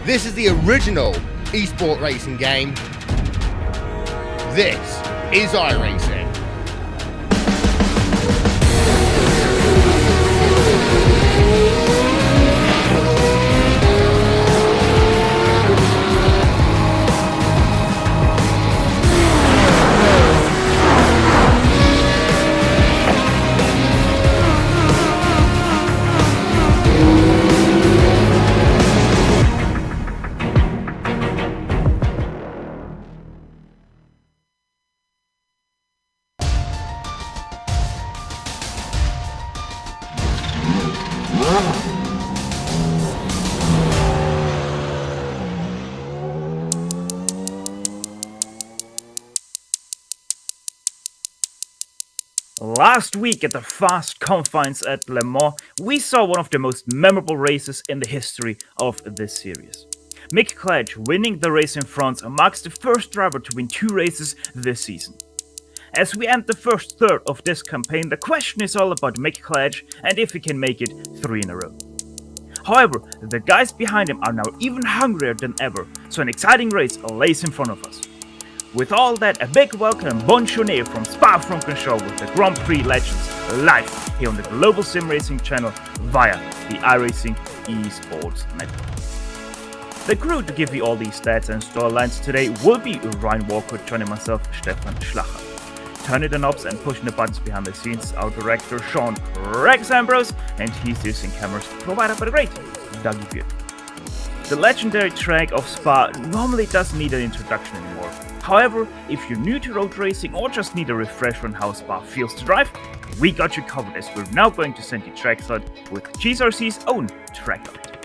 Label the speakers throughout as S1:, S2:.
S1: This is the original esport racing game. This is iRacing.
S2: Last week at the fast confines at Le Mans, we saw one of the most memorable races in the history of this series. Mick Cledge winning the race in France marks the first driver to win 2 races this season. As we end the first third of this campaign, the question is all about Mick Cledge and if he can make it 3 in a row. However, the guys behind him are now even hungrier than ever, so an exciting race lays in front of us. With all that, a big welcome and bonjour from Spa-Francorchamps with the Grand Prix legends live here on the global SimRacing channel via the iRacing eSports network. The crew to give you all these stats and storylines today will be Ryan Walker, joining myself, Stefan Schlacher. Turning the knobs and pushing the buttons behind the scenes, our director Sean Rex Ambrose, and he's using cameras provided by the great Dougie Beard. The legendary track of Spa normally doesn't need an introduction anymore. However, if you're new to road racing or just need a refresher on how Spa feels to drive, we got you covered as we're now going to send you trackside with GSRC's own track guide.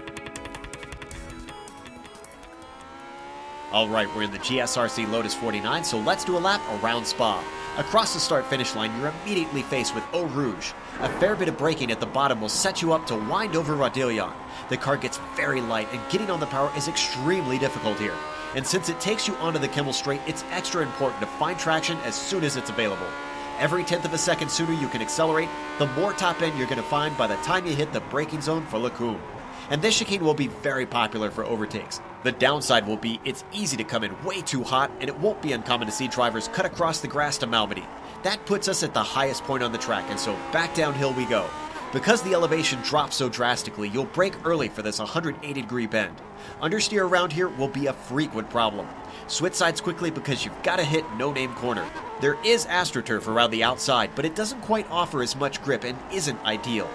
S3: Alright, we're in the GSRC LOTUS 49, so let's do a lap around Spa. Across the start-finish line, you're immediately faced with Eau Rouge. A fair bit of braking at the bottom will set you up to wind over Radillon. The car gets very light and getting on the power is extremely difficult here. And since it takes you onto the Kimmel Straight, it's extra important to find traction as soon as it's available. Every 1/10 of a second sooner you can accelerate, the more top end you're going to find by the time you hit the braking zone for Lecombe. And this chicane will be very popular for overtakes. The downside will be it's easy to come in way too hot, and it won't be uncommon to see drivers cut across the grass to Malmedy. That puts us at the highest point on the track, and so back downhill we go. Because the elevation drops so drastically, you'll brake early for this 180-degree bend. Understeer around here will be a frequent problem. Switch sides quickly because you've got to hit no-name corner. There is AstroTurf around the outside, but it doesn't quite offer as much grip and isn't ideal.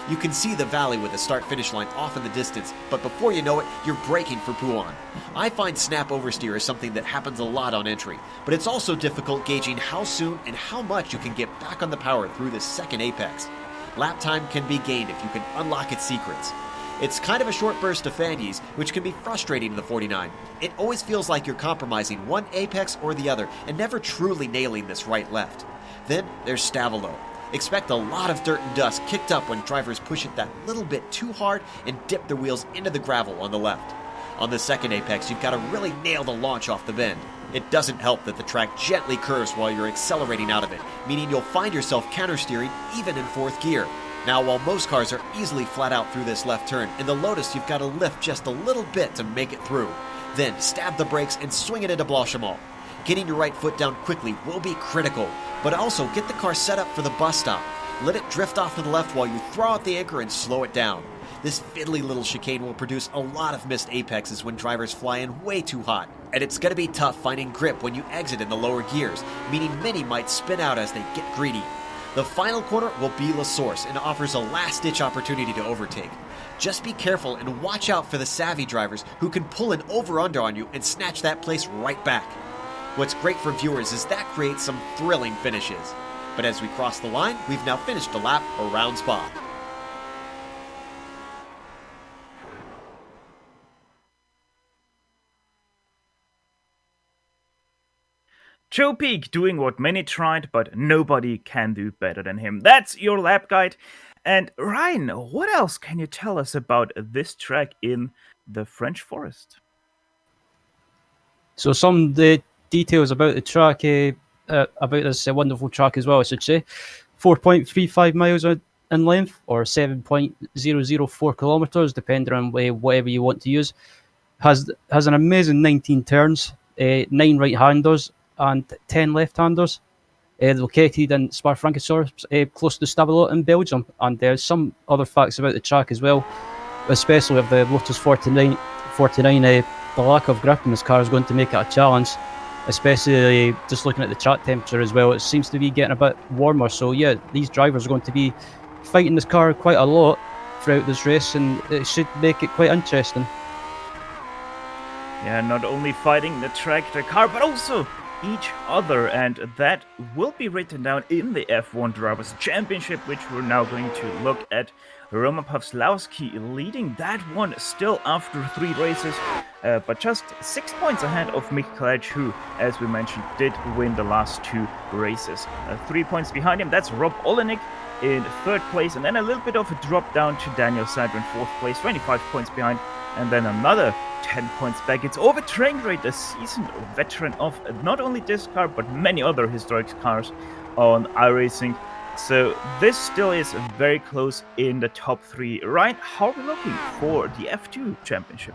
S3: You can see the valley with the start-finish line off in the distance, but before you know it, you're braking for Pouan. I find snap oversteer is something that happens a lot on entry, but it's also difficult gauging how soon and how much you can get back on the power through this second apex. Lap time can be gained if you can unlock its secrets. It's kind of a short burst of Fandies, which can be frustrating in the 49. It always feels like you're compromising one apex or the other and never truly nailing this right-left. Then there's Stavelot. Expect a lot of dirt and dust kicked up when drivers push it that little bit too hard and dip their wheels into the gravel on the left. On the second apex, you've got to really nail the launch off the bend. It doesn't help that the track gently curves while you're accelerating out of it, meaning you'll find yourself countersteering even in 4th gear. Now, while most cars are easily flat out through this left turn, in the Lotus you've got to lift just a little bit to make it through. Then stab the brakes and swing it into Blanchimont. Getting your right foot down quickly will be critical, but also get the car set up for the bus stop. Let it drift off to the left while you throw out the anchor and slow it down. This fiddly little chicane will produce a lot of missed apexes when drivers fly in way too hot. And it's going to be tough finding grip when you exit in the lower gears, meaning many might spin out as they get greedy. The final corner will be La Source and offers a last-ditch opportunity to overtake. Just be careful and watch out for the savvy drivers who can pull an over-under on you and snatch that place right back. What's great for viewers is that creates some thrilling finishes. But as we cross the line, we've now finished a lap around Spa.
S2: Joe Peak doing what many tried, but nobody can do better than him. That's your lap guide. And Ryan, what else can you tell us about this track in the French Forest?
S4: So some of the details about the track, about this wonderful track as well, I should say. 4.35 miles in length, or 7.004 kilometers, depending on whatever you want to use. has an amazing 19 turns, 9 right-handers and 10 left-handers. Located in Spa-Francorchamps, close to Stavelot in Belgium. And there's some other facts about the track as well, especially with the Lotus 49. The lack of grip in this car is going to make it a challenge, especially just looking at the track temperature as well. It seems to be getting a bit warmer, so yeah, these drivers are going to be fighting this car quite a lot throughout this race, and it should make it quite interesting.
S2: Yeah, not only fighting the track, the car, but also each other, and that will be written down in the F1 Drivers' Championship, which we're now going to look at. Roman Pawlowski leading that one still after 3 races, but just 6 points ahead of Mick Kledge, who, as we mentioned, did win the last 2 races. 3 points behind him, that's Rob Olenek in 3rd place, and then a little bit of a drop down to Daniel Sadler in 4th place, 25 points behind, and then another 10 points back. It's Ove Trengrate, a seasoned veteran of not only this car, but many other historic cars on iRacing. So this still is very close in the top 3. Ryan, how are we looking for the F2 Championship?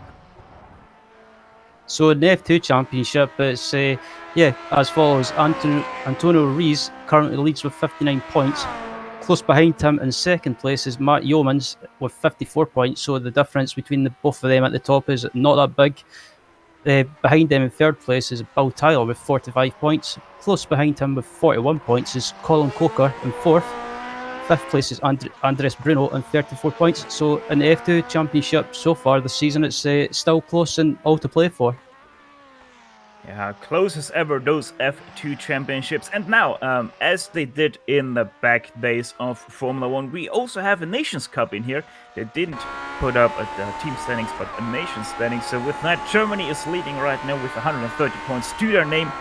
S4: So in the F2 Championship, it's as follows. Antonio Rees currently leads with 59 points. Close behind him in 2nd place is Matt Yeomans with 54 points, so the difference between both of them at the top is not that big. Behind them in 3rd place is Bill Tyler with 45 points. Close behind him with 41 points is Colin Coker in 4th. 5th place is Andres Bruno on 34 points. So in the F2 Championship so far this season, it's still close and all to play for.
S2: Yeah, close as ever, those F2 championships. And now, as they did in the back days of Formula 1, we also have a Nations Cup in here. They didn't put up a team standings, but a Nations standings. So with that, Germany is leading right now with 130 points to their name.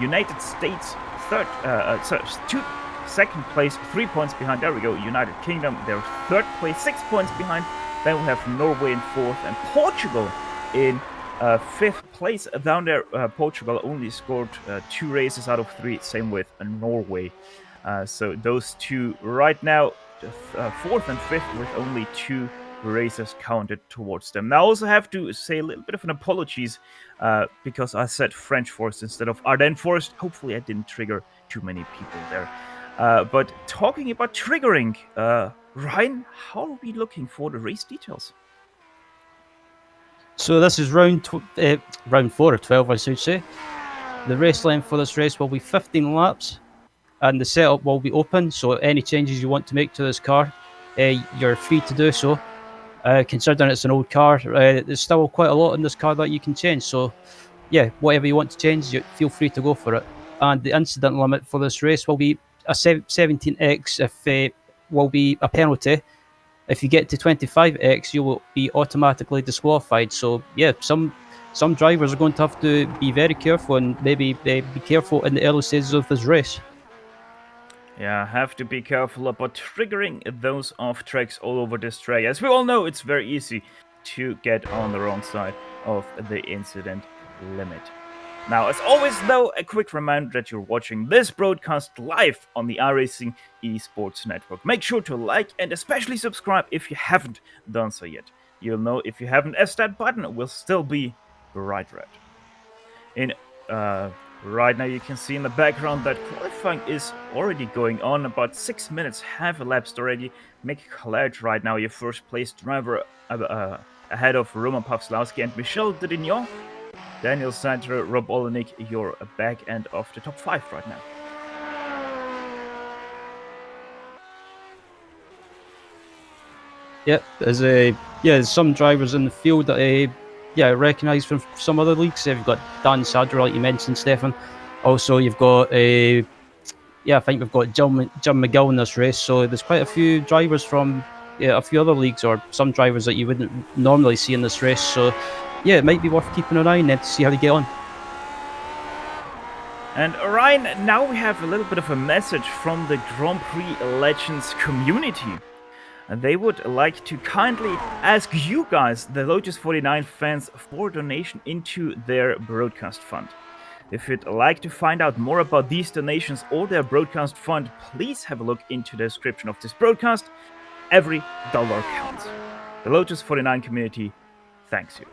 S2: United States, 2nd place, 3 points behind. There we go, United Kingdom, they're 3rd place, 6 points behind. Then we have Norway in 4th and Portugal in 5th place. Down there, Portugal only scored 2 races out of 3, same with Norway. So those two right now, 4th and 5th with only 2 races counted towards them. Now I also have to say a little bit of an apologies because I said French Forest instead of Ardennes Forest. Hopefully I didn't trigger too many people there. But talking about triggering, Ryan, how are we looking for the race details?
S4: So this is round 4 of 12, I should say. The race length for this race will be 15 laps, and the setup will be open. So any changes you want to make to this car, you're free to do so. Considering it's an old car, there's still quite a lot in this car that you can change. So yeah, whatever you want to change, you feel free to go for it. And the incident limit for this race will be a 17x. If will be a penalty. If you get to 25x, you will be automatically disqualified. So yeah, some drivers are going to have to be very careful and maybe be careful in the early stages of this race.
S2: Yeah, have to be careful about triggering those off tracks all over this track. As we all know, it's very easy to get on the wrong side of the incident limit. Now, as always, though, a quick reminder that you're watching this broadcast live on the iRacing Esports Network. Make sure to like and especially subscribe if you haven't done so yet. You'll know if you haven't, as that button will still be bright red. Right now you can see in the background that qualifying is already going on. About 6 minutes have elapsed already. Mick Kledge right now, your first place driver, ahead of Roman Pawlowski and Michel Didignon. Daniel Sadler, Rob Olenek, your back end of the top 5 right now.
S4: Yeah, there's some drivers in the field that I recognise from some other leagues. You've got Dan Sadler, like you mentioned, Stefan. Also, you've got I think we've got Jim McGill in this race. So there's quite a few drivers from a few other leagues, or some drivers that you wouldn't normally see in this race. So yeah, it might be worth keeping an eye on them to see how they get on.
S2: And Ryan, now we have a little bit of a message from the Grand Prix Legends community. And they would like to kindly ask you guys, the Lotus 49 fans, for a donation into their broadcast fund. If you'd like to find out more about these donations or their broadcast fund, please have a look into the description of this broadcast. Every dollar counts. The Lotus 49 community thanks you.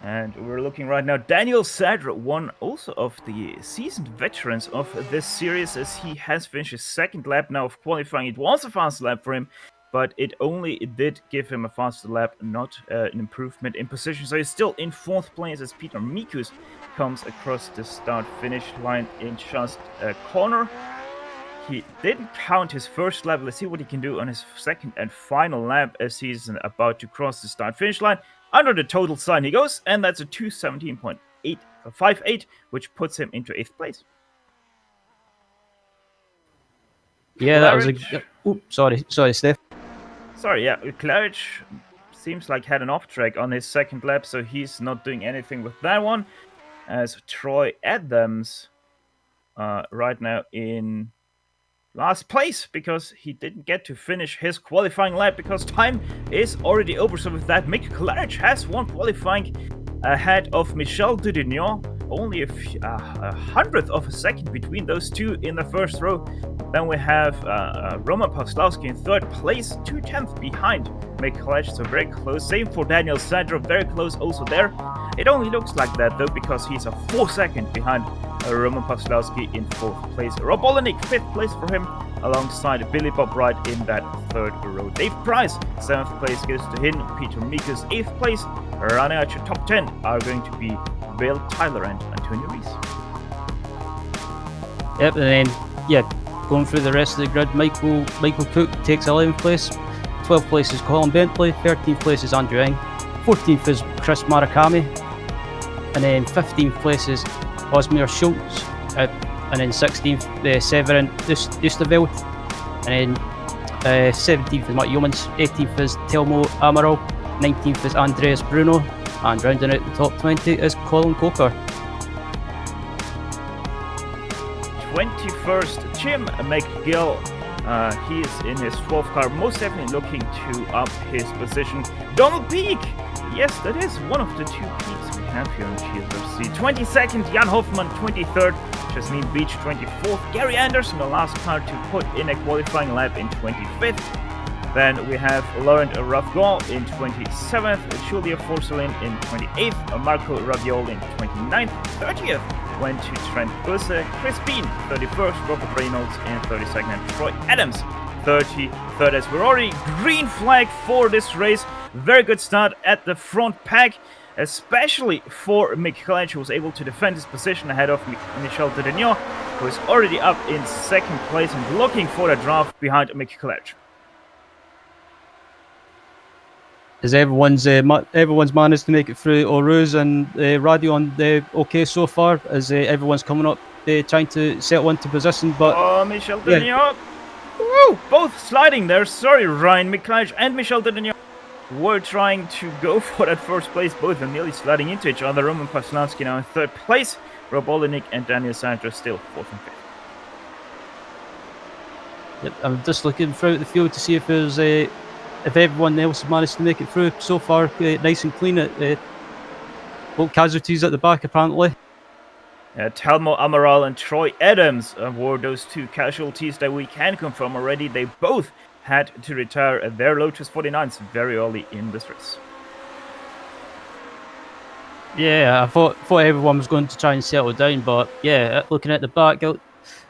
S2: And we're looking right now. Daniel Sadler, one also of the seasoned veterans of this series, as he has finished his second lap now of qualifying. It was a fast lap for him, but it did give him a faster lap, not an improvement in position. So he's still in 4th place as Peter Mikus comes across the start-finish line in just a corner. He didn't count his first lap. Let's see what he can do on his second and final lap as he's about to cross the start-finish line. Under the total sign he goes, and that's a 2:17.58, which puts him into 8th place.
S4: Yeah, that was a... Oh, sorry, Steph.
S2: Sorry, yeah, Claridge seems like had an off-track on his second lap, so he's not doing anything with that one. As Troy Adams right now in last place, because he didn't get to finish his qualifying lap because time is already over. So with that, Mick Claridge has won qualifying ahead of Michel Dudignon. Only a hundredth of a second between those two in the first row. Then we have Roman Pawlowski in 3rd place, 2/10 behind Mick Claridge, so very close. Same for Daniel Sadler, very close also there. It only looks like that though because he's a 4 second behind Roman Pawlowski in 4th place. Rob Olenek, 5th place for him, alongside Billy Bob Wright in that 3rd row. Dave Price, 7th place goes to him. Peter Mikus, 8th place. Running out your top 10 are going to be Bill Tyler and Antonio Reese.
S4: Yep, and then, yeah, going through the rest of the grid, Michael Cook takes 11th place. 12th place is Colin Bentley. 13th place is Andrew Eng. 14th is Chris Murakami. And then 15th place is Osmir Schultz. And then 16th, Severin Ustaveld. And then 17th is Matt Yeomans. 18th is Telmo Amaral. 19th is Andreas Bruno. And rounding out the top 20 is Colin Coker.
S2: 21st, Jim McGill. He is in his 12th car, most definitely looking to up his position. Donald Peak! Yes, that is one of the 2 peaks we have here on GSRC. 22nd, Jan Hoffman. 23rd, Jasmine Beach. 24th, Gary Anderson, the last car to put in a qualifying lap in 25th. Then we have Laurent Ravgon in 27th, Julia Forcelin in 28th, Marco Raviol in 29th, 30th went to Trent Busse, Chris Bean 31st, Robert Reynolds in 32nd, and Troy Adams 33rd. As we're already green flag for this race. Very good start at the front pack, especially for Mick Claridge, who was able to defend his position ahead of Michel Dudignon, who is already up in 2nd place and looking for a draft behind Mick Claridge.
S4: As everyone's managed to make it through Eau Rouge and Radion okay so far, as everyone's coming up trying to settle into position. But
S2: Michel Dudignon, woo, both sliding there. Sorry, Ryan McClatch and Michel Dudignon were trying to go for that first place. Both are nearly sliding into each other. Roman Pawlowski now in 3rd place. Rob Olenek and Daniel Sadler still 4th and 5th.
S4: Yep, I'm just looking throughout the field to see if there's if everyone else has managed to make it through so far, nice and clean. Well, casualties at the back apparently.
S2: Telmo Amaral and Troy Adams were those 2 casualties that we can confirm already. They both had to retire their Lotus 49s very early in this race.
S4: Yeah, I thought everyone was going to try and settle down, but yeah, looking at the back,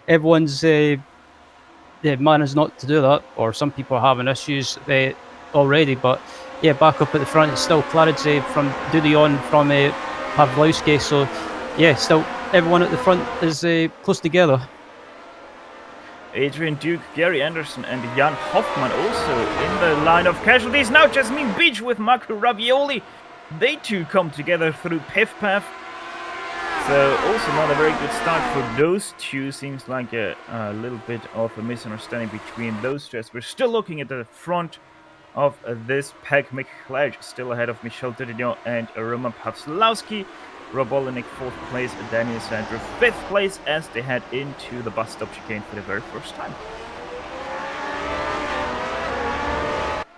S4: everyone's managed not to do that, or some people are having issues already. But yeah, back up at the front, it's still Claridge from Dudillon, from Pawlowski. So yeah, still everyone at the front is close together.
S2: Adrian Duke, Gary Anderson, and Jan Hoffman also in the line of casualties. Now Jasmine Beach with Marco Ravioli. They two come together through Piff Path. So also not a very good start for those two. Seems like a little bit of a misunderstanding between those two. As we're still looking at the front of this pack. Mick Claridge still ahead of Michel Dudignon and Roman Pawlowski. Rob Olenek 4th place, Daniel Sadler 5th place as they head into the bus stop chicane for the very first time.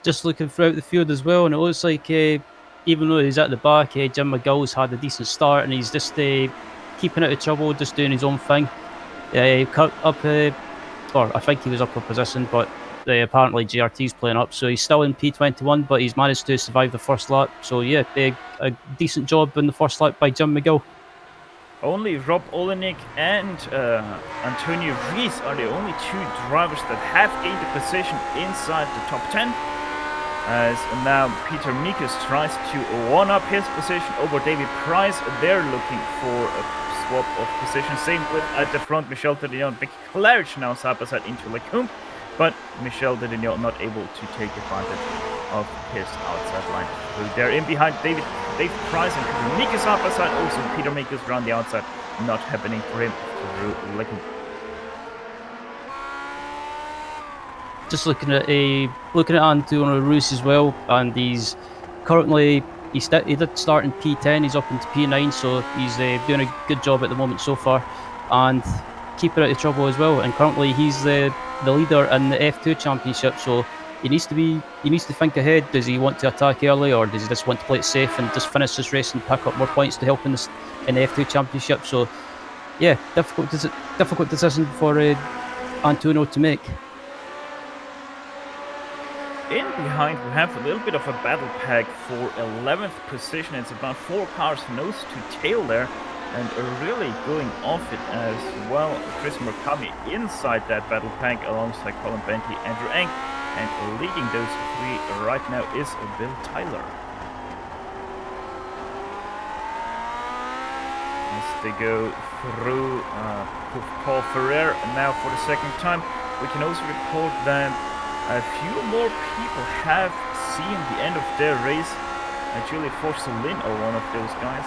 S4: Just looking throughout the field as well, and it looks like even though he's at the back, Jim McGill's had a decent start, and he's just keeping out of trouble, just doing his own thing. Cut up, or I think he was up a position, but apparently GRT's playing up, so he's still in P21, but he's managed to survive the first lap. So yeah, a decent job in the first lap by Jim McGill.
S2: Only Rob Olenek and Antonio Rees are the only two drivers that have gained a position inside the top 10. As now Peter Mikus tries to one-up his position over David Price. They're looking for a swap of position. Same with at the front, Michel Tedillon, Vicky Claridge now side by side into Lecombe, but Michel Tedillon not able to take advantage of his outside line. So they're in behind David Price and Peter Mikus side by side. Also Peter Mikus around the outside, not happening for him through Lecombe.
S4: Just looking at Antonio Roos as well, and he's currently he did start in P10. He's up into P9, so he's doing a good job at the moment so far, and keeping out of trouble as well. And currently he's the leader in the F2 Championship, so he needs to think ahead. Does he want to attack early, or does he just want to play it safe and just finish this race and pick up more points to help in the F2 Championship? So yeah, difficult decision for Antonio to make.
S2: In behind, we have a little bit of a battle pack for 11th position. It's about 4 cars nose to tail there, and really going off it as well. Chris Murakami inside that battle pack alongside Colin Bentley, Andrew Eng, and leading those 3 right now is Bill Tyler. As they go through Paul Ferrer now for the second time, we can also report that a few more people have seen the end of their race. Julie Forcelin are one of those guys.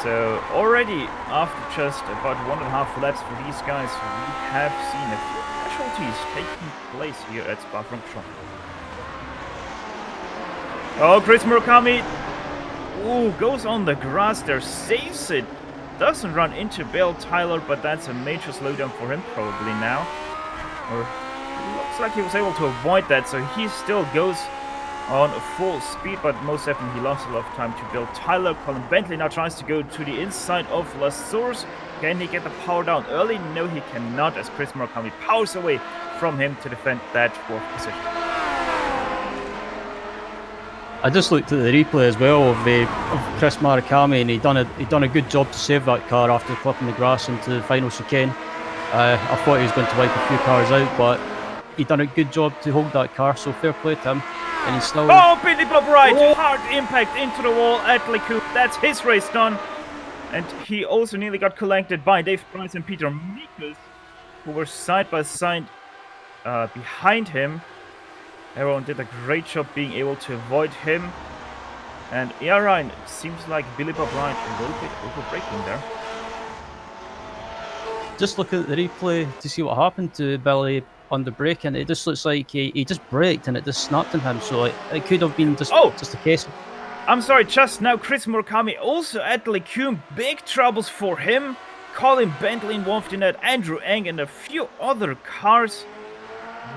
S2: So already after just about 1.5 laps for these guys, we have seen a few casualties taking place here at Spa-Francorchamps. Oh, Chris Murakami goes on the grass there, saves it. Doesn't run into Bill Tyler, but that's a major slowdown for him probably now. Or looks like he was able to avoid that, so he still goes on full speed, but most definitely he lost a lot of time to Bill Tyler. Colin Bentley now tries to go to the inside of La Source. Can he get the power down early? No, he cannot, as Chris Murakami powers away from him to defend that 4th position.
S4: I just looked at the replay as well of Chris Murakami, and he done a good job to save that car after clipping the grass into the final chicane. I thought he was going to wipe a few cars out, but he done a good job to hold that car, so fair play to him. And he's still...
S2: Oh, Billy Bob Wright! Hard impact into the wall at Lecombe. That's his race done. And he also nearly got collected by Dave Price and Peter Mikus, who were side by side behind him. Everyone did a great job being able to avoid him. And yeah, Ryan, seems like Billy Bob Wright a little bit overbraking there.
S4: Just look at the replay to see what happened to Billy on the break, and it just looks like he just braked and it just snapped on him, so it could have been just a case.
S2: I'm sorry, just now Chris Murakami also at Lecombe. Big troubles for him. Colin Bentley involved in that, Andrew Eng and a few other cars.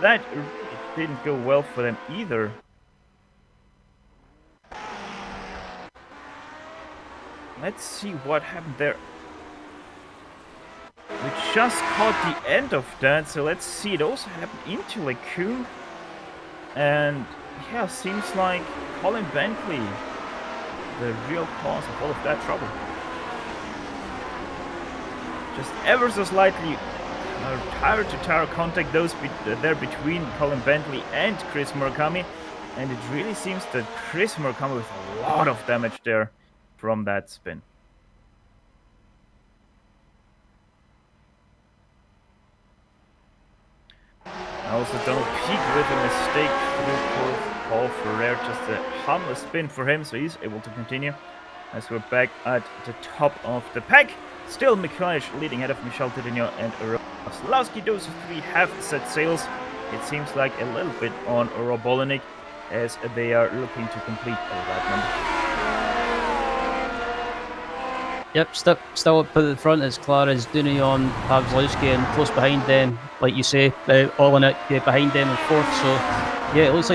S2: That really didn't go well for them either. Let's see what happened there. We just caught the end of that, so let's see. It also happened into Lecombe. And yeah, seems like Colin Bentley, the real cause of all of that trouble. Just ever so slightly tire-to-tire contact there between Colin Bentley and Chris Murakami. And it really seems that Chris Murakami with a lot of damage there from that spin. Also Donald Peak with a mistake through Paul Ferrer, just a harmless spin for him, so he's able to continue. As we're back at the top of the pack, still Mikhail leading ahead of Michel Tedillon and Roslowski. Those 3 have set sails. It seems like a little bit on Rob Olenek as they are looking to complete a lap number.
S4: Yep, still up at the front is Claridge, Dunion, Pavlowski, and close behind them, like you say, Olenek behind them in 4th. So yeah, it looks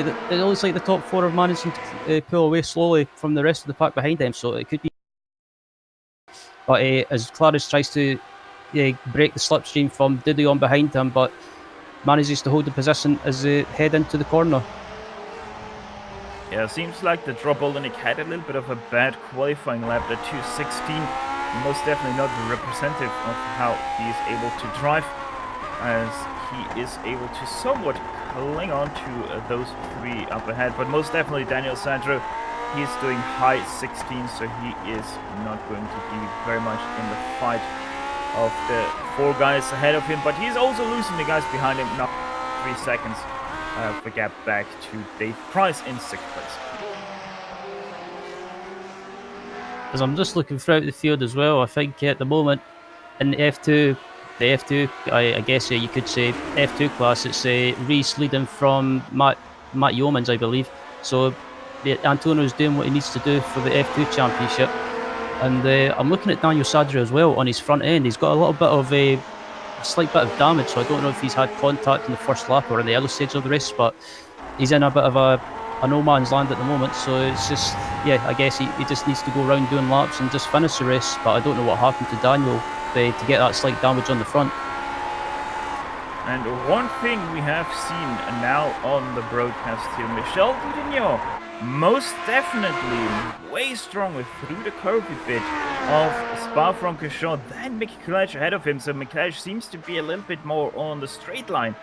S4: like the top 4 are managing to pull away slowly from the rest of the pack behind them. So it could be. But as Claridge tries to break the slipstream from Dunion behind him, but manages to hold the position as they head into the corner.
S2: Yeah, seems like the drop Olenick had a little bit of a bad qualifying lap at 2:16. Most definitely not representative of how he is able to drive, as he is able to somewhat cling on to those three up ahead. But most definitely Daniel Sandro, he's doing high 16, so he is not going to be very much in the fight of the four guys ahead of him. But he's also losing the guys behind him now. 3 seconds the gap back to Dave Price in 6th place.
S4: As I'm just looking throughout the field as well, I think at the moment in the F2, I guess you could say F2 class, it's Reese leading from Matt Yeomans, I believe. So Antonio's doing what he needs to do for the F2 championship. And I'm looking at Daniel Sadra as well on his front end. He's got a little bit of a slight bit of damage, so I don't know if he's had contact in the first lap or in the early stage of the race, but he's in a bit of a no man's land at the moment. So it's just, yeah, I guess he just needs to go around doing laps and just finish the race. But I don't know what happened to Daniel to get that slight damage on the front.
S2: And one thing we have seen now on the broadcast here, Michel Dudignon, most definitely way stronger through the curvy bit of Spa-Francorchamps than Mickey College ahead of him. So Mickey seems to be a little bit more on the straight line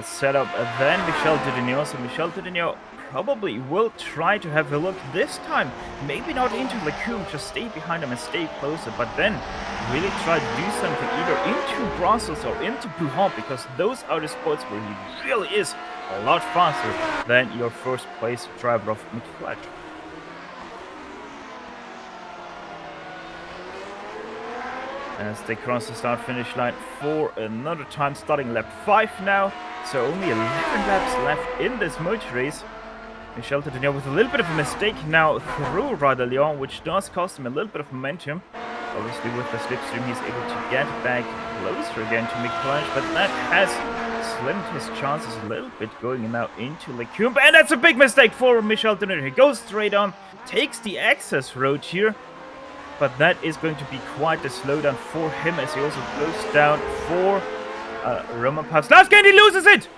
S2: setup than Michel Dudignon. So Michel Dudignon probably will try to have a look this time. Maybe not into Lecumbe, just stay behind him and stay closer, but then really try to do something either into Brussels or into Pouhon, because those are the spots where he really is a lot faster than your first place driver of Mickey College. As they cross the start-finish line for another time, starting lap 5 now. So only 11 laps left in this motor race. Michel Dudignon with a little bit of a mistake now through Radelion, which does cost him a little bit of momentum. Obviously with the slipstream he's able to get back closer again to Mickey College, but that has slimmed his chances a little bit going now into Lecumbe. And that's a big mistake for Michel Dudignon. He goes straight on, takes the access road here. But that is going to be quite a slowdown for him, as he also goes down for Roman Pavlovsky, and he loses it!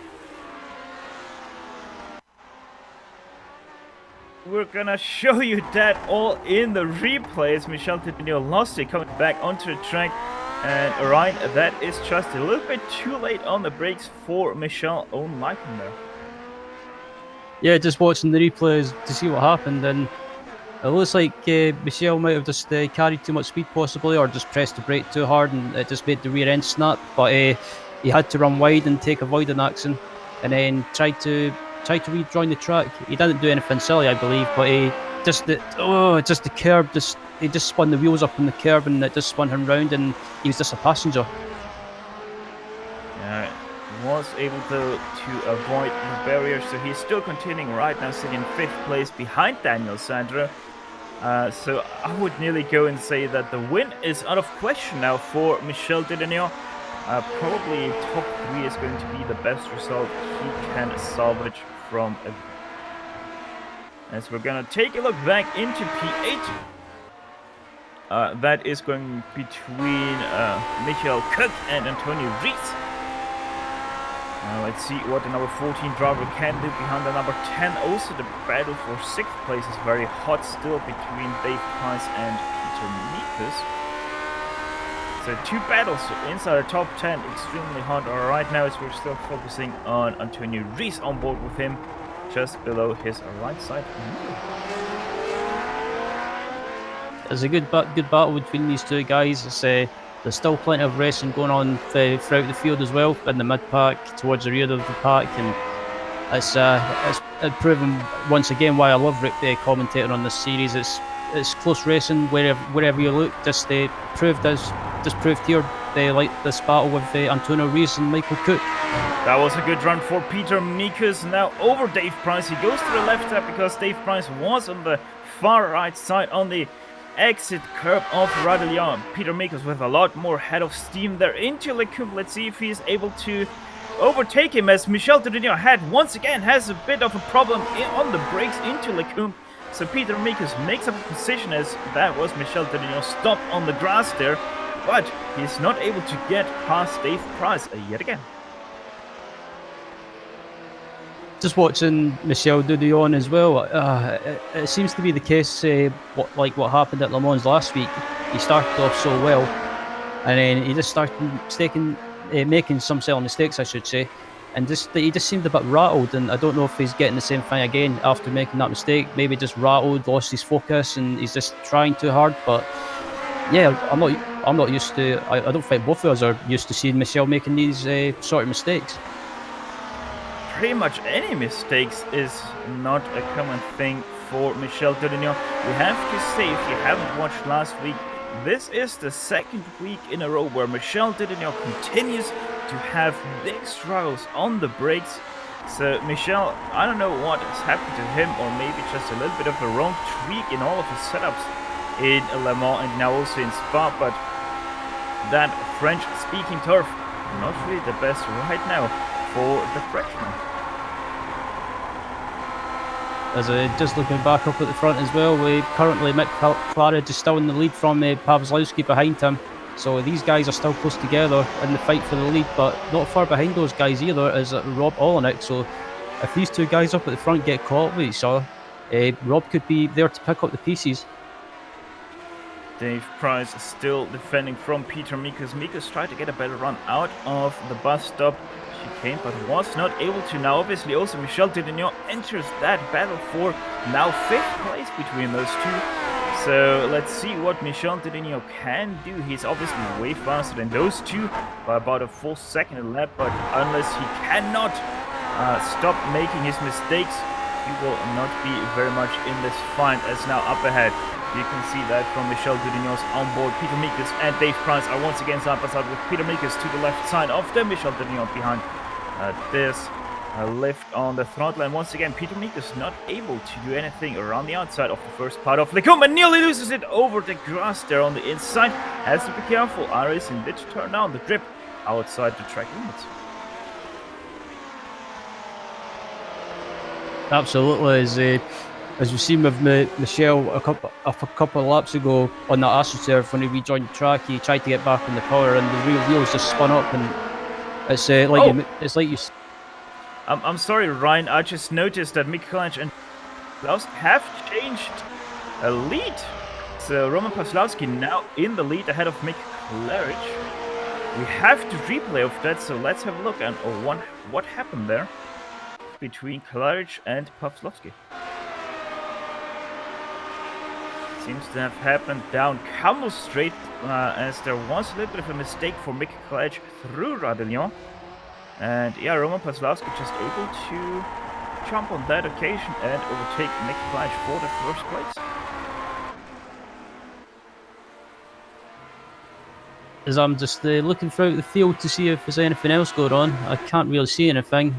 S2: We're gonna show you that all in the replay as Michel Dudignon lost it coming back onto the track. And Orion, that is just a little bit too late on the brakes for Michel own Michael there.
S4: Yeah, just watching the replays to see what happened, and it looks like Michel might have just carried too much speed possibly, or just pressed the brake too hard and it just made the rear end snap. But he had to run wide and take avoiding action, and then tried to rejoin the track. He didn't do anything silly, I believe, but he just the curb, he just spun the wheels up on the curb and it just spun him round, and he was just a passenger.
S2: Yeah, was able to avoid the barrier, so he's still continuing right now, sitting in 5th place behind Daniel Sandro. So I would nearly go and say that the win is out of question now for Michel Dudignon. Probably top 3 is going to be the best result he can salvage from a... As we're gonna take a look back into P8. That is going between Michael Cook and Antonio Rees. Let's see what the number 14 driver can do behind the number 10. Also, the battle for 6th place is very hot still between Dave Price and Peter Mikus. So 2 battles inside the top 10, extremely hot right now, as we're still focusing on Antonio Rees on board with him, just below his right side.
S4: There's a good battle between these two guys. There's still plenty of racing going on throughout the field as well, in the mid-pack, towards the rear of the pack, and it's proven once again why I love commentating on this series. It's close racing wherever you look. Just proved here like this battle with Antonio Rees and Michael Cook.
S2: That was a good run for Peter Mikus. Now over Dave Price. He goes to the left side because Dave Price was on the far right side on the exit curb of Radelion. Peter Mikus with a lot more head of steam there into Lecumbe. Let's see if he's able to overtake him, as Michel Dudignon has a bit of a problem on the brakes into Lecumbe. So Peter Mikus makes up a position, as that was Michel Dudignon stopped on the grass there, but he's not able to get past Dave Price yet again.
S4: just watching Michel Dudillon as well. It seems to be the case, what happened at Le Mans last week. He started off so well, and then he just started making some silly mistakes, I should say, and he just seemed a bit rattled. And I don't know if he's getting the same thing again after making that mistake. Maybe just rattled, lost his focus, and he's just trying too hard. But yeah, I'm not used to. I don't think both of us are used to seeing Michel making these sort of mistakes.
S2: Pretty much any mistakes is not a common thing for Michel Dudillon. We have to say, if you haven't watched last week, this is the second week in a row where Michel Dudillon continues to have big struggles on the brakes. So Michel, I don't know what has happened to him, or maybe just a little bit of a wrong tweak in all of his setups in Le Mans and now also in Spa, but that French-speaking turf, not really the best right now for the Frenchman.
S4: As just looking back up at the front as well, currently Mick Claridge is still in the lead from Pawlowski behind him. So these guys are still close together in the fight for the lead, but not far behind those guys either is Rob Olenek. So if these two guys up at the front get caught up with each other, Rob could be there to pick up the pieces.
S2: Dave Price still defending from Peter Mikus. Mikus tried to get a better run out of the bus stop. She came but was not able to. Now obviously also Michel Dudillon enters that battle for now 5th place between those two. So let's see what Michel Dudillon can do. He's obviously way faster than those two by about a full second a lap, but unless he cannot stop making his mistakes, he will not be very much in this fight. As now up ahead, you can see that from Michel Dudillon's onboard. Peter Mikus and Dave Price are once again side by side, with Peter Mikus to the left side of them. Michel Dudillon behind this lift on the throttle, and once again Peter Mikus not able to do anything around the outside of the first part of Lecombe, and nearly loses it over the grass there on the inside. Has to be careful. iRacing did turn down the grip outside the track limits.
S4: Absolutely, as we've seen with Michel a couple of laps ago on that AstroTurf, when he rejoined the track, he tried to get back in the power, and the rear wheels just spun up, and it's like you.
S2: I'm sorry, Ryan. I just noticed that Mick Claridge and Pawlowski have changed a lead. So Roman Pawlowski now in the lead ahead of Mick Claridge. We have to replay of that, so let's have a look at what happened there between Claridge and Pawlowski. Seems to have happened down Campbell Straight, as there was a little bit of a mistake for Mick Claridge through Radillon. And yeah, Roman Pawlowski just able to jump on that occasion and overtake Mick Claridge for the first place.
S4: As I'm just looking throughout the field to see if there's anything else going on, I can't really see anything.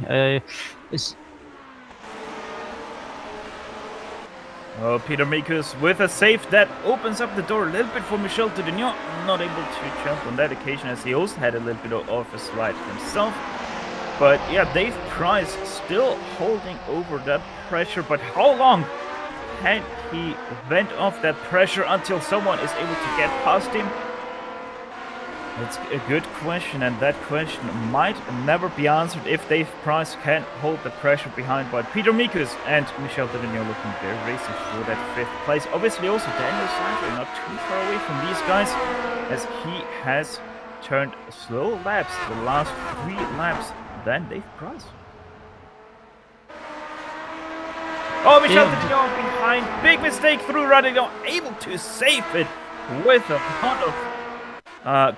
S2: Oh, Peter Mikus with a save that opens up the door a little bit for Michel Dudillon. Not able to jump on that occasion, as he also had a little bit of a slide himself. But yeah, Dave Price still holding over that pressure. But how long can he vent off that pressure until someone is able to get past him? It's a good question, and that question might never be answered if Dave Price can hold the pressure behind. But Peter Mikus and Michel Dudillon looking very racing for that 5th place. Obviously also Daniel Sancho not too far away from these guys, as he has turned slow laps the last 3 laps than Dave Price. Oh, Michel Dudillon behind. Big mistake through Radillon, able to save it with a lot of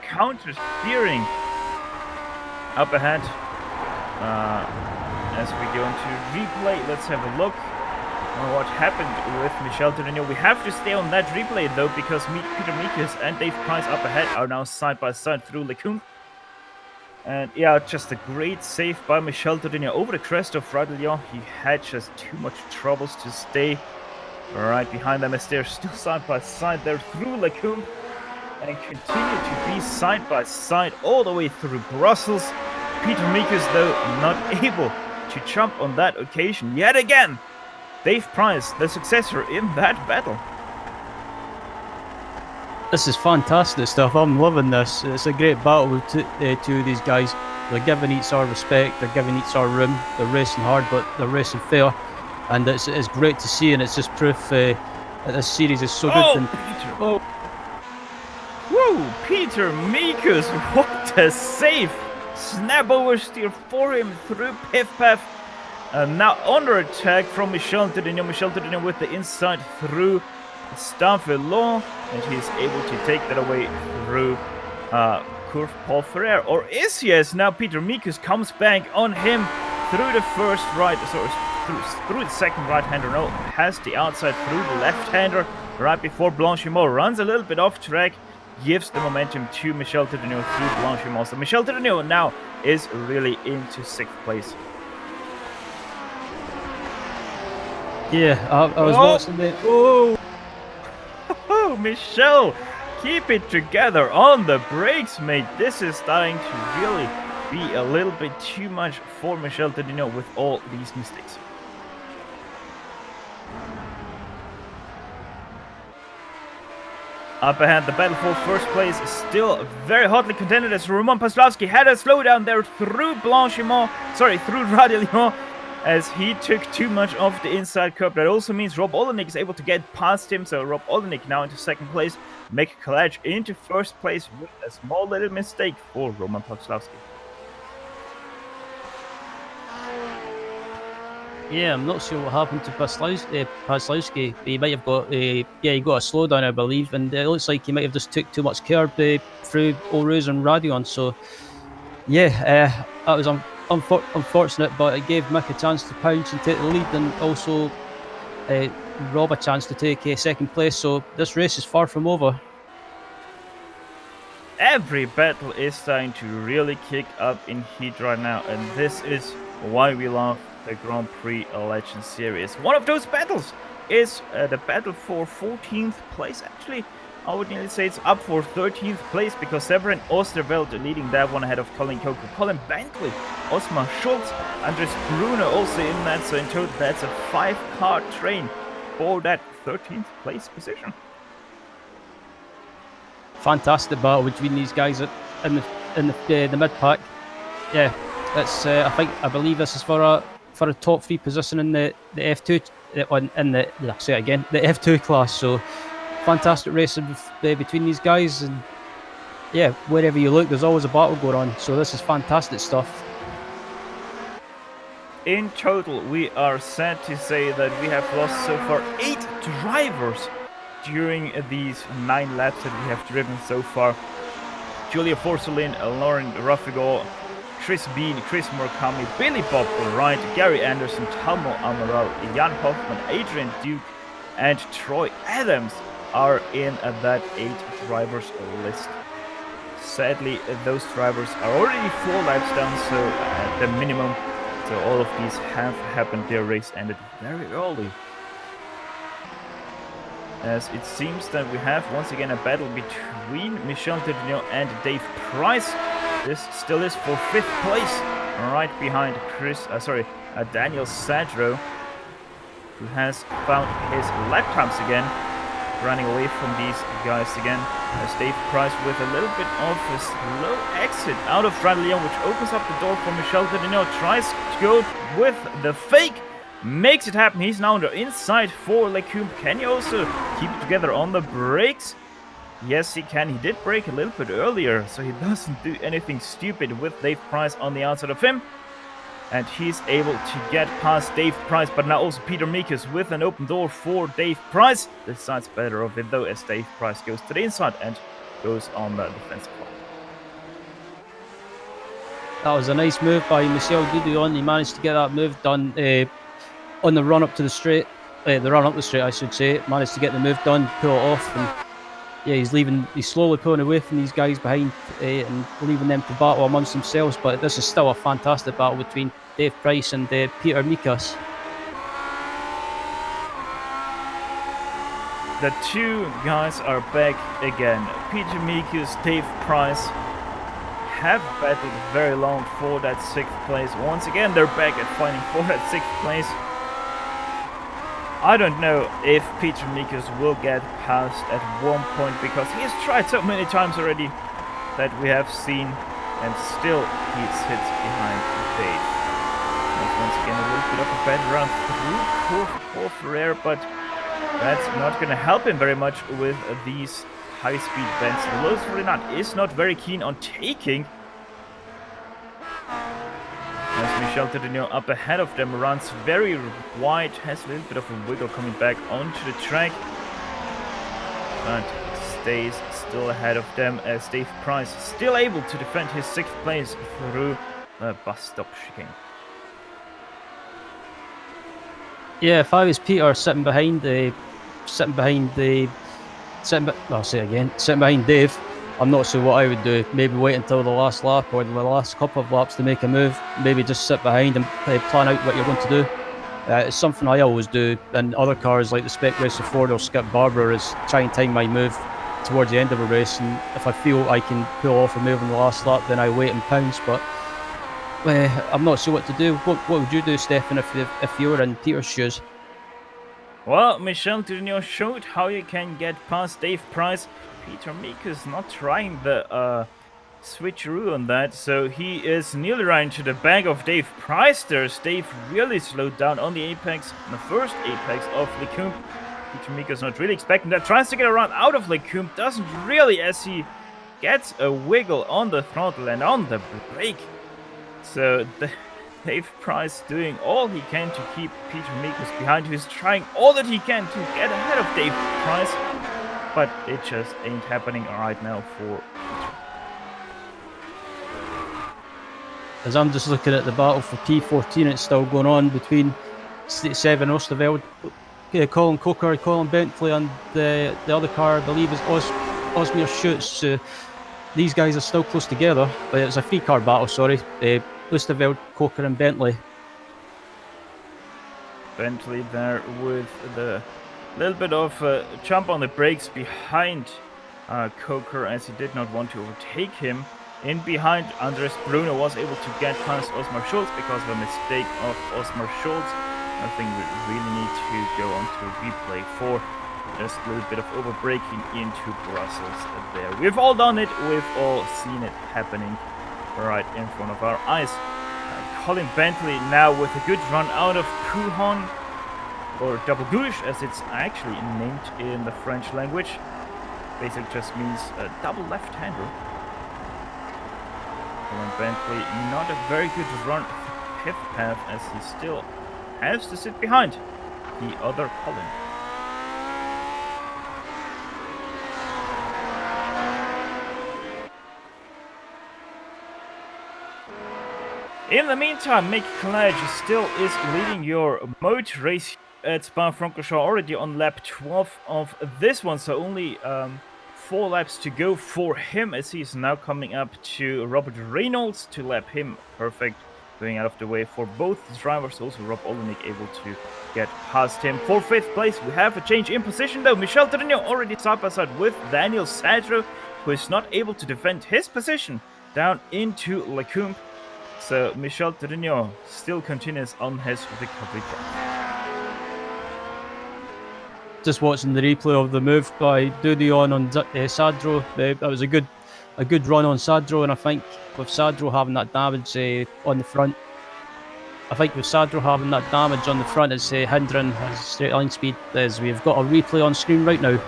S2: counter steering up ahead. As we go into replay, let's have a look on what happened with Michel Dudillon. We have to stay on that replay though, because Peter Mikus and Dave Price up ahead are now side by side through Lecombe. And yeah, just a great save by Michel Dudillon over the crest of Radillon. He had just too much troubles to stay right behind them, as they're still side by side there through Lecombe, and continue to be side by side all the way through Brussels. Peter Mikus though not able to jump on that occasion yet again. Dave Price, the successor in that battle.
S4: This is fantastic stuff. I'm loving this. It's a great battle with two of these guys. They're giving each other respect, they're giving each other room, they're racing hard, but they're racing fair. And it's great to see, and it's just proof that this series is so good. And,
S2: Peter! Oh. Whoa, Peter Mikus, what a save! Snap oversteer for him through Piff Paff. Now under attack from Michel Tedinho. Michel Tedinho with the inside through Stavelot, and he is able to take that away through Curve Paul Ferrer. Or is he? As now Peter Mikus comes back on him through the first right, sorry, through the second right-hander. No, has the outside through the left-hander right before Blanchimont runs a little bit off track. Gives the momentum to Michel Tedinho through Blanchimont. So Michel Tedinho now is really into 6th place.
S4: yeah, I was watching it.
S2: Oh, Michel, keep it together on the brakes, mate. This is starting to really be a little bit too much for Michel Tedinho with all these mistakes. Up ahead, the battle for first place is still very hotly contended as Roman Paslavsky had a slowdown there through through Radillon, as he took too much of the inside curb. That also means Rob Olenek is able to get past him, so Rob Olenek now into 2nd place, Mick College into 1st place with a small little mistake for Roman Paslavsky.
S4: Yeah, I'm not sure what happened to Paslavsky. He might have got he got a slowdown, I believe, and it looks like he might have just took too much curb through Eau Rouge and Radion. So, yeah, that was unfortunate, but it gave Mick a chance to pounce and take the lead, and also Rob a chance to take 2nd place. So this race is far from over.
S2: Every battle is starting to really kick up in heat right now, and this is why we love the Grand Prix Legends Series. One of those battles is the battle for 14th place. Actually, I would nearly say it's up for 13th place, because Severin Osterveld leading that one ahead of Colin Coker, Colin Bentley, Osmar Schultz, Andres Bruno also in that. So in total, that's a 5-car train for that 13th place position.
S4: Fantastic battle between these guys in the mid pack. Yeah, it's I believe this is for a top 3 position in the F2 the F2 class. So fantastic racing between these guys, and yeah, wherever you look, there's always a battle going on. So this is fantastic stuff.
S2: In total, we are sad to say that we have lost so far 8 drivers during these 9 laps that we have driven so far. Julia Forsolin, Lauren Raffigo, Chris Bean, Chris Murakami, Billy Bob Wright, Gary Anderson, Talmo Amaral, Jan Hoffman, Adrian Duke, and Troy Adams are in that 8 drivers list. Sadly, those drivers are already 4 laps down, so at the minimum. So all of these have happened. Their race ended very early, as it seems that we have once again a battle between Michel Tedinho and Dave Price. This still is for 5th place, right behind Daniel Sadro, who has found his lap times again, running away from these guys again. As Dave Price with a little bit of a slow exit out of Radillon, which opens up the door for Michel Tedinho, tries to go with the fake, makes it happen. He's now on the inside for Lecumbe. Can he also keep it together on the brakes? Yes, he can. He did brake a little bit earlier, so he doesn't do anything stupid with Dave Price on the outside of him. And he's able to get past Dave Price, but now also Peter Mikus with an open door for Dave Price. Decides better of it though, as Dave Price goes to the inside and goes on the defensive line.
S4: That was a nice move by Michel Tedinho. He managed to get that move done on the run up to the straight. The run up the straight, I should say. Managed to get the move done, pull it off, and yeah, he's slowly pulling away from these guys behind and leaving them to battle amongst themselves. But this is still a fantastic battle between Dave Price and Peter Mikus.
S2: The 2 guys are back again. Peter Mikus, Dave Price have battled very long for that 6th place. Once again, they're back at fighting for that 6th place. I don't know if Peter Mikus will get past at one point, because he has tried so many times already that we have seen. and still he sits behind Dave. And once again, a little bit of a bad run through Ferrer, but that's not going to help him very much with these high-speed bends. The Lotus 49 is not very keen on taking. As Michel Tedinho up ahead of them, runs very wide, has a little bit of a wiggle coming back onto the track, but stays still ahead of them as Dave Price still able to defend his 6th place through a bus stop chicane.
S4: Yeah, if I was Peter sitting behind Dave, I'm not sure what I would do. Maybe wait until the last lap or the last couple of laps to make a move. Maybe just sit behind and plan out what you're going to do. It's something I always do. And other cars like the Spec Racer Ford or Skip Barber is try and time my move towards the end of a race. And if I feel I can pull off a move in the last lap, then I wait and pounce. But I'm not sure what to do. What would you do, Stefan, if you were in Peter's shoes?
S2: Well, Michel Tedinho showed how you can get past Dave Price. Peter Meeker's not trying the switcheroo on that, so he is nearly right into the back of Dave Price. There's Dave really slowed down on the apex, the first apex of Lecumbe. Peter Meeker's not really expecting that, tries to get around out of Lecumbe, doesn't really, as he gets a wiggle on the throttle and on the brake. So Dave Price doing all he can to keep Peter Meekers behind, who's trying all that he can to get ahead of Dave Price, but it just ain't happening right now for Peter.
S4: As I'm just looking at the battle for P14, it's still going on between Seven Osterveld, Colin Coker, Colin Bentley, and the other car, I believe, is Osmere Schutz. These guys are still close together, but it's a 3-car battle, sorry. Osterveld, Coker, and Bentley.
S2: Bentley there with the little bit of jump on the brakes behind Coker, as he did not want to overtake him. In behind, Andres Bruno was able to get past Osmar Schultz because of a mistake of Osmar Schultz. Nothing we really need to go on to replay for. Just a little bit of overbraking into Brussels there. We've all done it, we've all seen it happening right in front of our eyes. Colin Bentley now with a good run out of Couhon, or Double Gouche as it's actually named in the French language. Basically just means a double left-hander. Colin Bentley not a very good run pit path as he still has to sit behind the other Colin. In the meantime, Mick Collage still is leading your motor race at Spa-Francorchamps already on lap 12 of this one, so only 4 laps to go for him as he's now coming up to Robert Reynolds to lap him. Perfect, going out of the way for both drivers. Also Rob Olenek able to get past him. For 5th place, we have a change in position though. Michel Tedinho already side by side with Daniel Sadro, who is not able to defend his position down into Lecumbe. So Michel Tedinho still continues on his recovery track.
S4: Just watching the replay of the move by Dudion on Sadro. That was a good run on Sadro, and I think with Sadro having that damage on the front, it's hindering his straight line speed. As we've got a replay on screen right now.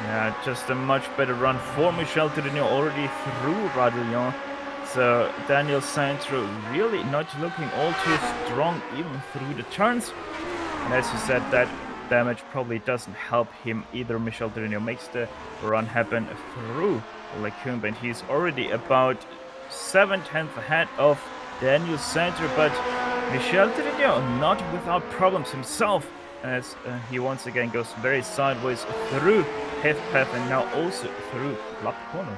S2: Yeah, just a much better run for Michel Tedinho already through Radillon. So Daniel Santro really not looking all too strong even through the turns. And as you said, that damage probably doesn't help him either. Michel Tedinho makes the run happen through Lecumbe, and he's already about 7/10 ahead of Daniel Santro. But Michel Tedinho not without problems himself, as he once again goes very sideways through Pith Path and now also through Club Corner.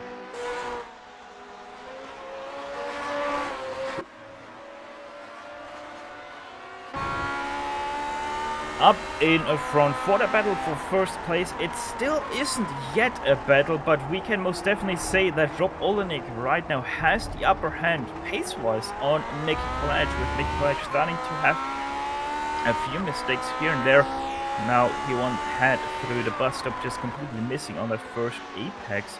S2: Up in front for the battle for first place. It still isn't yet a battle, but we can most definitely say that Rob Olenek right now has the upper hand pace-wise on Mick Collage, with Mick Collage starting to have a few mistakes here and there. Now he went head through the bus stop, just completely missing on that first apex.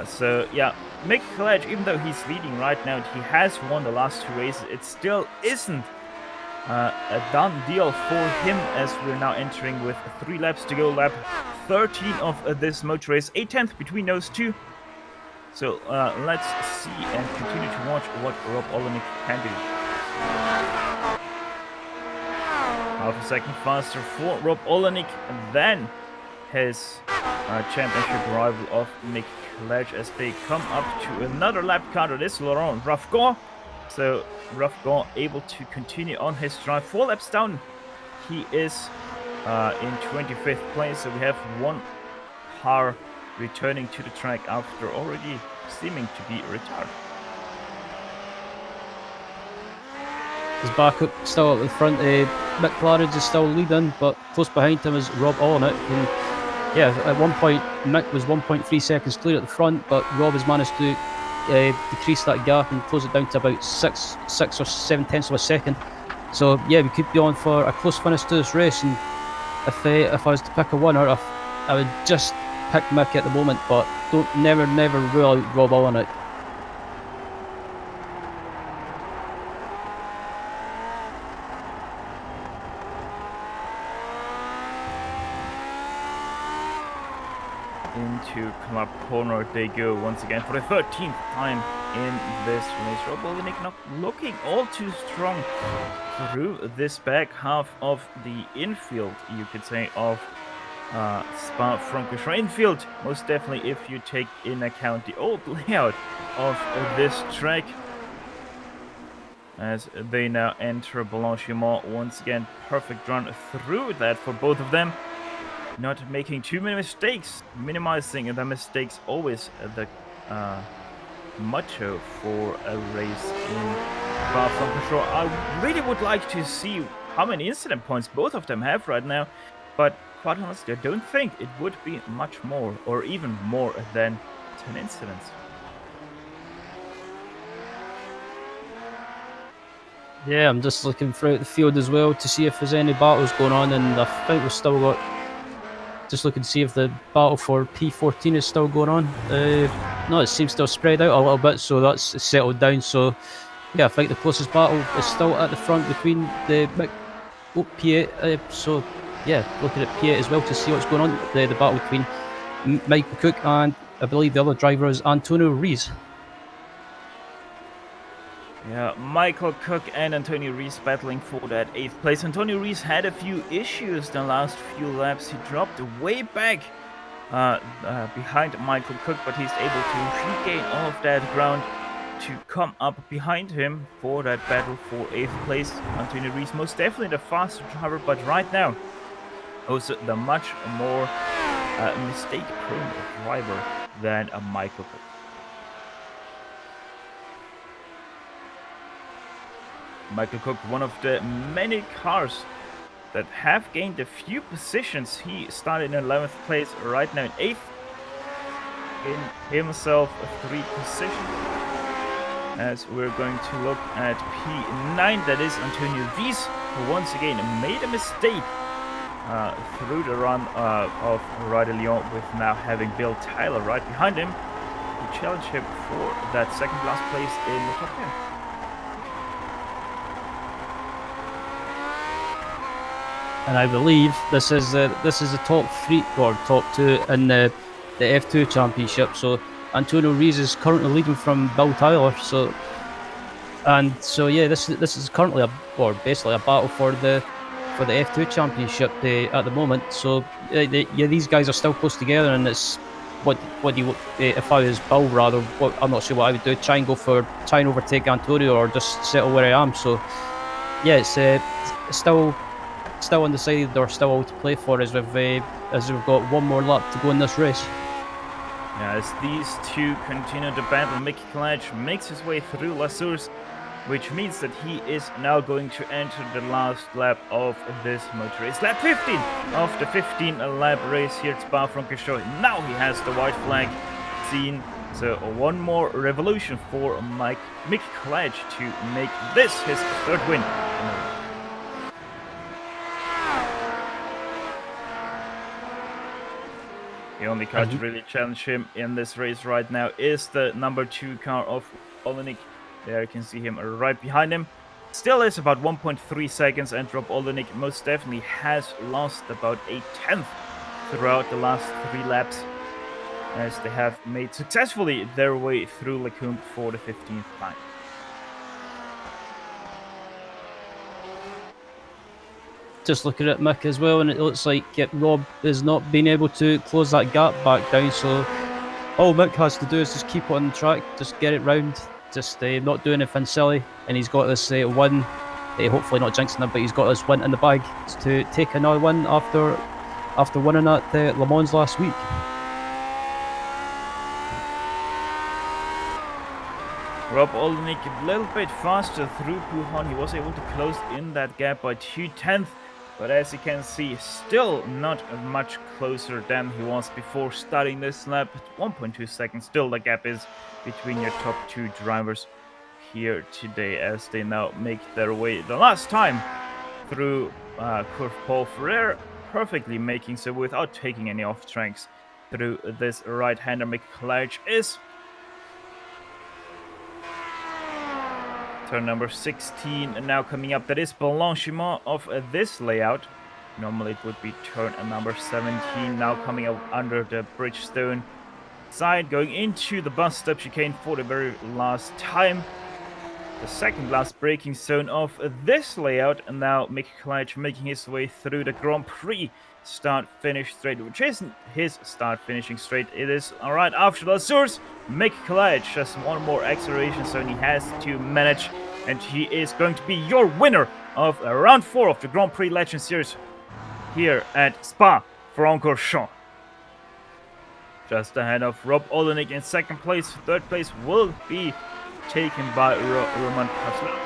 S2: So yeah, Mick Cledge, even though he's leading right now, he has won the last 2 races. It still isn't a done deal for him, as we're now entering with 3 laps to go. Lap 13 of this motor race, 8/10 between those two. So let's see and continue to watch what Rob Olenek can do. Half a second faster for Rob Olenek than his championship rival of Mick Cledge, as they come up to another lap car. It is Laurent Raffgant. So Raffgant able to continue on his drive. 4 laps down, he is in 25th place. So we have one car returning to the track after already seeming to be retired.
S4: His backup still at the front. Mick Claridge is still leading, but close behind him is Rob Olenek. And yeah, at one point Mick was 1.3 seconds clear at the front, but Rob has managed to decrease that gap and close it down to about 6 or 7 tenths of a second. So yeah, we could be on for a close finish to this race. And if I was to pick a winner, I would just pick Mick at the moment, but never rule out Rob Olenek.
S2: Into club corner they go once again for the 13th time in this race. Rob Olenek not looking all too strong through this back half of the infield, you could say, of Spa-Francorchamps. Infield, most definitely, if you take in account the old layout of this track. As they now enter Blanchimont once again. Perfect run through that for both of them. Not making too many mistakes, minimizing the mistakes, always the motto for a race in Spa-Francorchamps. I really would like to see how many incident points both of them have right now, but quite honestly, I don't think it would be much more, or even more than 10 incidents.
S4: Yeah, I'm just looking throughout the field as well to see if there's any battles going on, and I think we've still got... Just looking to see if the battle for P14 is still going on. No, it seems to have spread out a little bit, so that's settled down. So, yeah, I think the closest battle is still at the front between the P8. So, yeah, looking at P8 as well to see what's going on. The battle between Michael Cook and I believe the other driver is Antonio Rees.
S2: Yeah, Michael Cook and Antonio Rees battling for that 8th place. Antonio Rees had a few issues the last few laps. He dropped way back behind Michael Cook, but he's able to regain all of that ground to come up behind him for that battle for 8th place. Antonio Rees, most definitely the faster driver, but right now also the much more mistake-prone driver than Michael Cook. Michael Cook, one of the many cars that have gained a few positions. He started in 11th place, right now in 8th. In himself a 3 position. As we're going to look at P9, that is Antonio Rees, who once again made a mistake through the run of Ride de Lyon, with now having Bill Tyler right behind him to challenge him for that second last place in the top 10.
S4: And I believe this is the top 3 or top 2 in the F2 championship. So Antonio Rees is currently leading from Bill Tyler. So yeah, this is currently basically a battle for the F2 championship at the moment. So yeah, these guys are still close together, and it's what do you if I was Bill, rather, I'm not sure what I would do. Try and overtake Antonio, or just settle where I am. So yeah, it's still undecided, or still all to play for, as we've got one more lap to go in this race.
S2: Yeah, as these two continue to battle, Mickey Cledge makes his way through La Source, which means that he is now going to enter the last lap of this motor race. Lap 15 of the 15-lap race here at Spa-Francorchamps. Now he has the white flag seen. So one more revolution for Mickey Cledge to make this his 3rd win. The only car to really challenge him in this race right now is the number 2 car of Olenek. There you can see him right behind him. Still is about 1.3 seconds, and Rob Olenek most definitely has lost about a tenth throughout the last 3 laps, as they have made successfully their way through Lecombe for the 15th time.
S4: Just looking at Mick as well, and it looks like Rob is not being able to close that gap back down, so all Mick has to do is just keep it on the track, just get it round, just not do anything silly, and he's got this win, hopefully not jinxing it, but he's got this win in the bag to take another win after winning at Le Mans last week.
S2: Rob Olenek a little bit faster through Puhan. He was able to close in that gap by 2/10, but as you can see, still not much closer than he was before starting this lap. 1.2 seconds, still the gap is between your top 2 drivers here today, as they now make their way the last time through Curve Paul Ferrer, perfectly making so without taking any off tracks through this right-hander. Mick Klages is turn number 16 now coming up. That is Blanchiment of this layout. Normally it would be turn number 17, now coming up under the Bridgestone side, going into the bus stop chicane for the very last time. The second last braking zone of this layout, and now Mick Klages making his way through the Grand Prix start-finish straight, which isn't his start-finishing straight. It is right after the Azures. Mick Klages, just one more acceleration zone he has to manage, and he is going to be your winner of round 4 of the Grand Prix Legend Series here at Spa-Francorchamps. Just ahead of Rob Olenek in second place. Third place will be taken by Roman Kasler,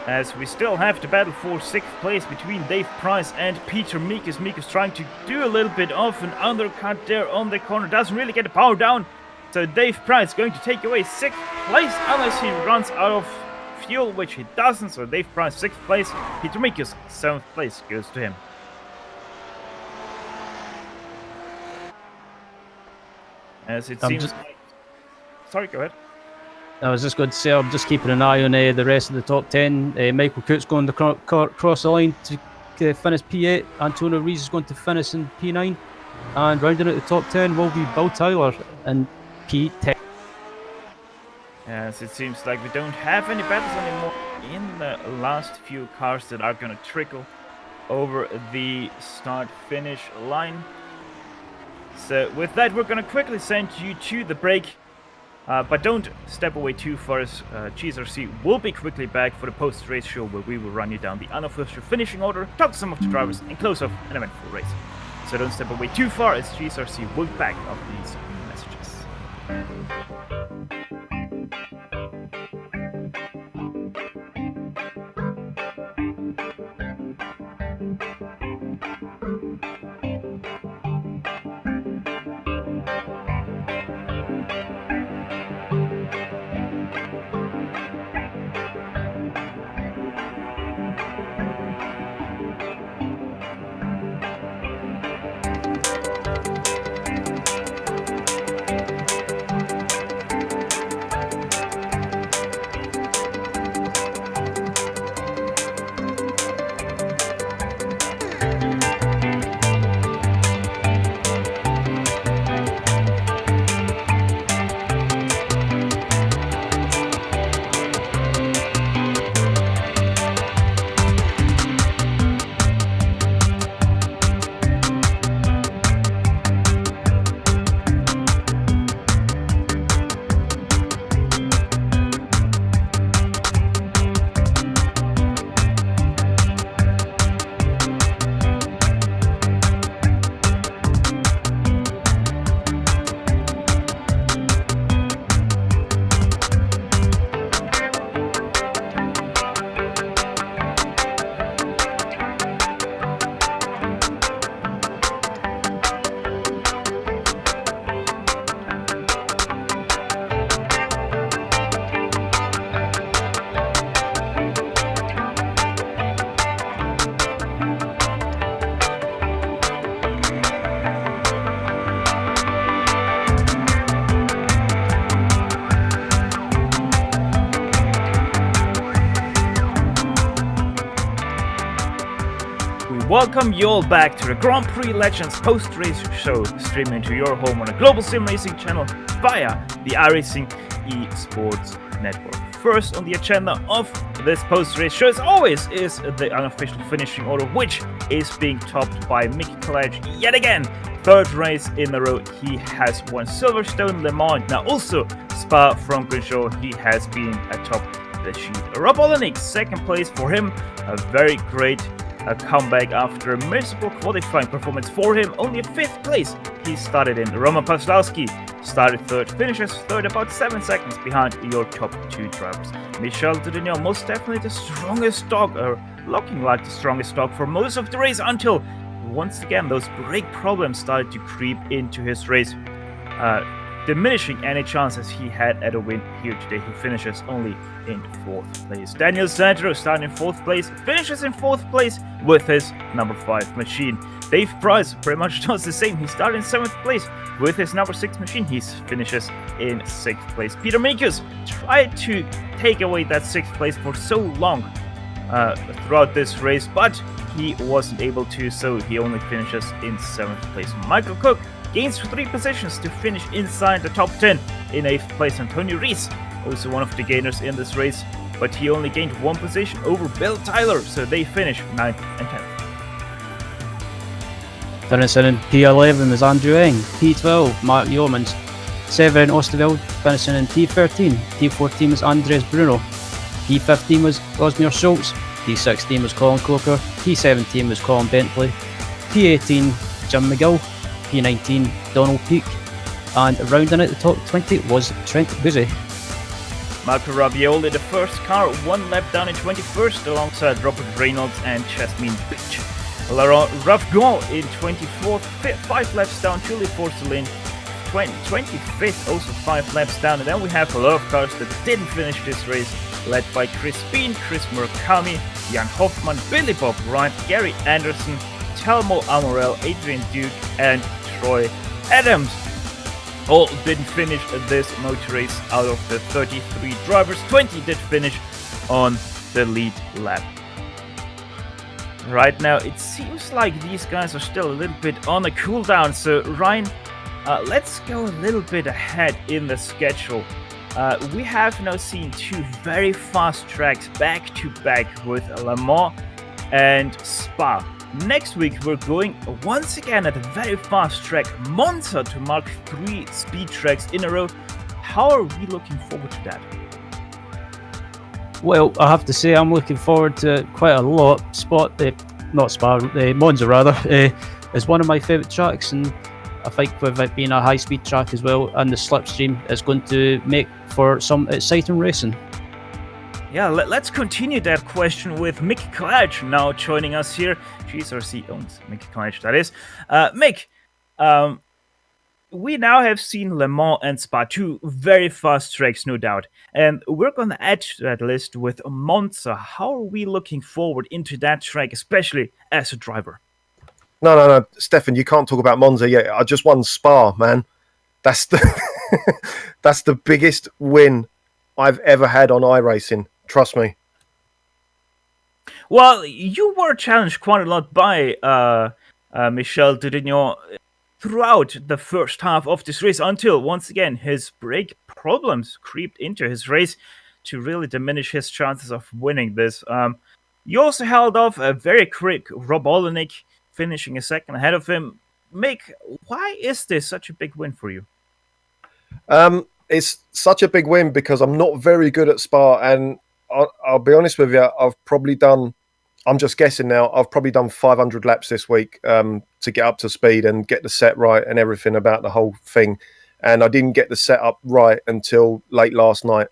S2: as we still have to battle for 6th place between Dave Price and Peter Meekes. Meekes trying to do a little bit of an undercut there on the corner, doesn't really get the power down, so Dave Price going to take away 6th place unless he runs out of fuel, which he doesn't. So Dave Price 6th place, Peter Meekes 7th place goes to him. As it seems like... Sorry, go ahead.
S4: I was just going to say, I'm just keeping an eye on the rest of the top 10. Michael Coutts going to cross the line to finish P8. Antonio Rees is going to finish in P9. And rounding out the top 10 will be Bill Tyler in P10.
S2: Yes, it seems like we don't have any battles anymore in the last few cars that are going to trickle over the start-finish line. So with that, we're going to quickly send you to the break. But don't step away too far, as GSRC will be quickly back for the post-race show, where we will run you down the unofficial finishing order, talk to some of the drivers, and close off an eventful race. So don't step away too far, as GSRC will be back after these messages. We welcome you all back to the Grand Prix Legends post-race show, streaming to your home on a global SimRacing channel via the iRacing eSports network. First on the agenda of this post-race show, as always, is the unofficial finishing order, which is being topped by Mickey College yet again. Third race in a row, he has won Silverstone, Le Mans, now also Spa-Francorchamps. He has been atop the sheet. Rob Olenek, second place for him, a very great comeback after a miserable qualifying performance for him. Only a fifth place he started in. Roman Paslowski started third, finishes third, about 7 seconds behind your top two drivers. Michel Dudignon, most definitely the strongest dog, or looking like the strongest dog for most of the race, until once again those brake problems started to creep into his race, diminishing any chances he had at a win here today. He finishes only in fourth place. Daniel Sandro starting in fourth place, finishes in fourth place with his number 5 machine. Dave Price pretty much does the same. He started in 7th place with his number 6 machine. He finishes in 6th place. Peter Mikus tried to take away that 6th place for so long throughout this race, but he wasn't able to, so he only finishes in 7th place. Michael Cook gains 3 positions to finish inside the top 10. In 8th place, Antonio Rees, also one of the gainers in this race, but he only gained 1 position over Bill Tyler, so they finish 9th and 10th.
S4: Finishing in P11 is Andrew Eng, P12 Mark Yeomans, Severin Osterveld finishing in P13, P14 was Andres Bruno, P15 was Osmir Schultz, P16 was Colin Coker, P17 was Colin Bentley, P18 Jim McGill, P19 Donald Peake, and rounding out the top 20 was Trent Buzzi.
S2: Marco Ravioli, the first car, 1 lap down in 21st alongside Robert Reynolds and Jasmine Beach. Laurent Ravgon in 24th, 5 laps down. Julie Forcelin 25th, also 5 laps down. And then we have a lot of cars that didn't finish this race, led by Chris Bean, Chris Murakami, Jan Hoffman, Billy Bob Wright, Gary Anderson, Telmo Amorel, Adrian Duke, and Troy Adams. All didn't finish this motor race. Out of the 33 drivers, 20 did finish on the lead lap. Right now, it seems like these guys are still a little bit on a cooldown. So, Ryan, let's go a little bit ahead in the schedule. We have now seen 2 very fast tracks back to back with Le Mans and Spa. Next week, we're going once again at a very fast track, Monza, to mark 3 speed tracks in a row. How are we looking forward to that?
S4: Well, I have to say I'm looking forward to it quite a lot. Monza rather, is one of my favourite tracks, and I think with it being a high-speed track as well, and the slipstream, is going to make for some exciting racing.
S2: Yeah, let's continue that question with Mick Klaj now joining us here. GSRC owns Mick Klaj, that is. Mick, we now have seen Le Mans and Spa, 2 very fast tracks, no doubt. And we're going to add to that list with Monza. How are we looking forward into that track, especially as a driver?
S5: No, Stefan, you can't talk about Monza yet. I just won Spa, man. That's the that's the biggest win I've ever had on iRacing. Trust me.
S2: Well, you were challenged quite a lot by Michel Dudignon throughout the first half of this race, until once again his brake problems creeped into his race to really diminish his chances of winning this. You also held off a very quick Rob Olenek, finishing a second ahead of him. Mick, why is this such a big win for you?
S5: It's such a big win because I'm not very good at Spa, and I'll be honest with you, I'm just guessing now, I've probably done 500 laps this week to get up to speed and get the set right and everything about the whole thing. And I didn't get the setup right until late last night.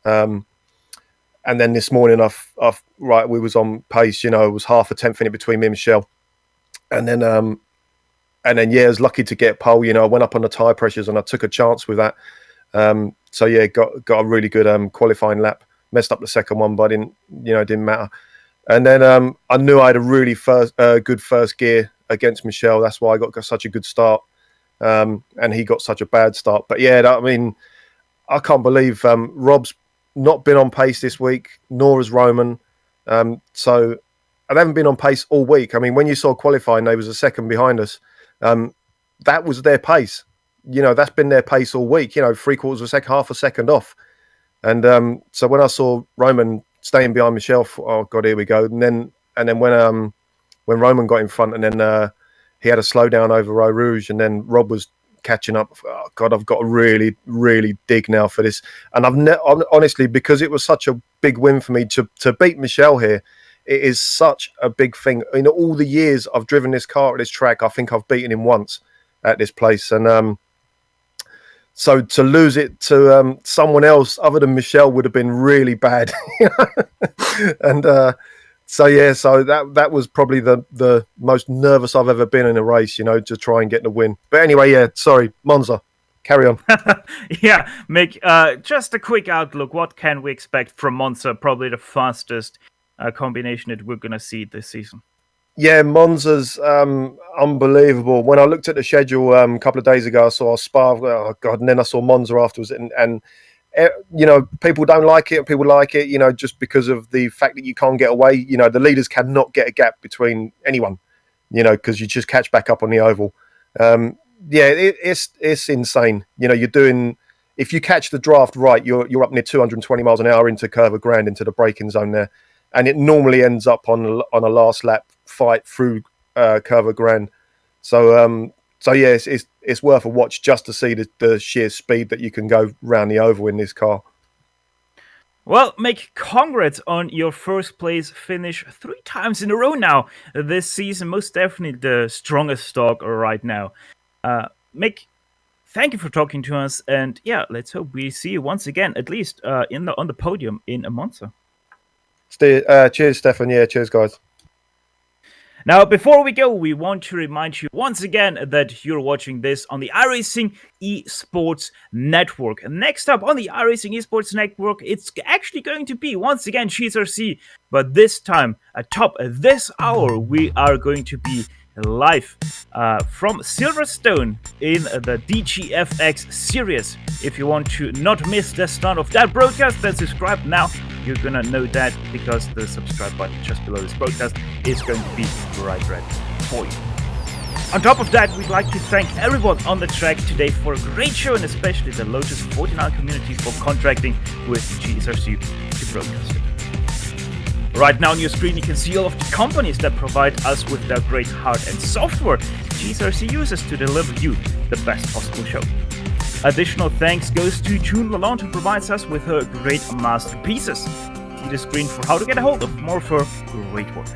S5: And then this morning, we was on pace, it was half a tenth in it between me and Michelle. And then, I was lucky to get pole. I went up on the tyre pressures and I took a chance with that. Got a really good qualifying lap. Messed up the second one, but didn't matter. And then I knew I had a really good first gear against Michelle. That's why I got such a good start, and he got such a bad start. But I can't believe Rob's not been on pace this week, nor has Roman. So they haven't been on pace all week. I mean, when you saw qualifying, they was a second behind us. That was their pace. That's been their pace all week. 3/4 of a second, half a second off. And so when I saw Roman staying behind Michel, oh God, here we go. And then when Roman got in front, and then he had a slowdown over Eau Rouge, and then Rob was catching up. Oh God, I've got to really, really dig now for this. And honestly, because it was such a big win for me to beat Michel here, it is such a big thing. In all the years I've driven this car at this track, I think I've beaten him once at this place. And so to lose it to someone else other than Michel would have been really bad. And so that was probably the most nervous I've ever been in a race, to try and get the win. But anyway, yeah, sorry, Monza. Carry on.
S2: Yeah, Mick, just a quick outlook. What can we expect from Monza? Probably the fastest combination that we're going to see this season.
S5: Yeah, Monza's unbelievable. When I looked at the schedule a couple of days ago, I saw Spa, oh God, and then I saw Monza afterwards. And people don't like it, and people like it, just because of the fact that you can't get away. The leaders cannot get a gap between anyone, because you just catch back up on the oval. It's insane. You're doing, if you catch the draft right, you're up near 220 miles an hour into Curva Grand, into the braking zone there. And it normally ends up on a last lap fight through Curva Grand. So yeah, it's worth a watch just to see the sheer speed that you can go round the oval in this car.
S2: Well, Mick, congrats on your first place finish 3 times in a row now this season. Most definitely the strongest dog right now. Mick, thank you for talking to us. And yeah, let's hope we see you once again, at least on the podium in Monza.
S5: Cheers, Stefan. Yeah, cheers, guys.
S2: Now, before we go, we want to remind you once again that you're watching this on the iRacing Esports Network. Next up on the iRacing Esports Network, it's actually going to be, once again, GSRC. But this time, atop this hour, we are going to be live from Silverstone in the DGFX series. If you want to not miss the start of that broadcast, then subscribe now. You're gonna know that because the subscribe button just below this broadcast is going to be right red for you. On top of that, we'd like to thank everyone on the track today for a great show, and especially the Lotus 49 community for contracting with GSRC to broadcast it. Right now on your screen, you can see all of the companies that provide us with their great hardware and software GSRC uses to deliver you the best possible show. Additional thanks goes to June Lalonde, who provides us with her great masterpieces. See the screen for how to get a hold of more of her great work.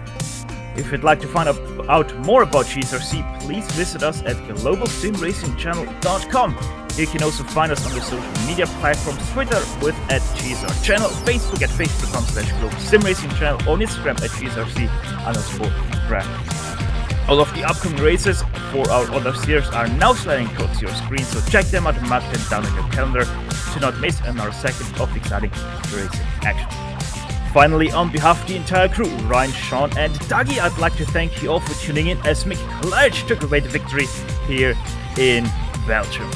S2: If you'd like to find out more about GSRC, please visit us at globalsimracingchannel.com. You can also find us on the social media platforms, Twitter with @GSRChannel, Facebook at facebook.com/globalsimracingchannel, on Instagram at GSRC_brand. All of the upcoming races for our other series are now sliding across your screen, so check them out and mark them down on your calendar to not miss another second of exciting racing action. Finally, on behalf of the entire crew, Ryan, Sean, and Dougie, I'd like to thank you all for tuning in as Mick Clutch took away the victory here in Belgium.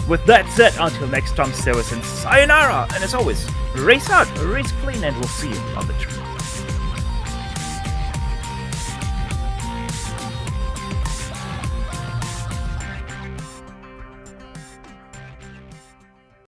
S2: With that said, until next time, Servus and sayonara, and as always, race hard, race clean, and we'll see you on the track.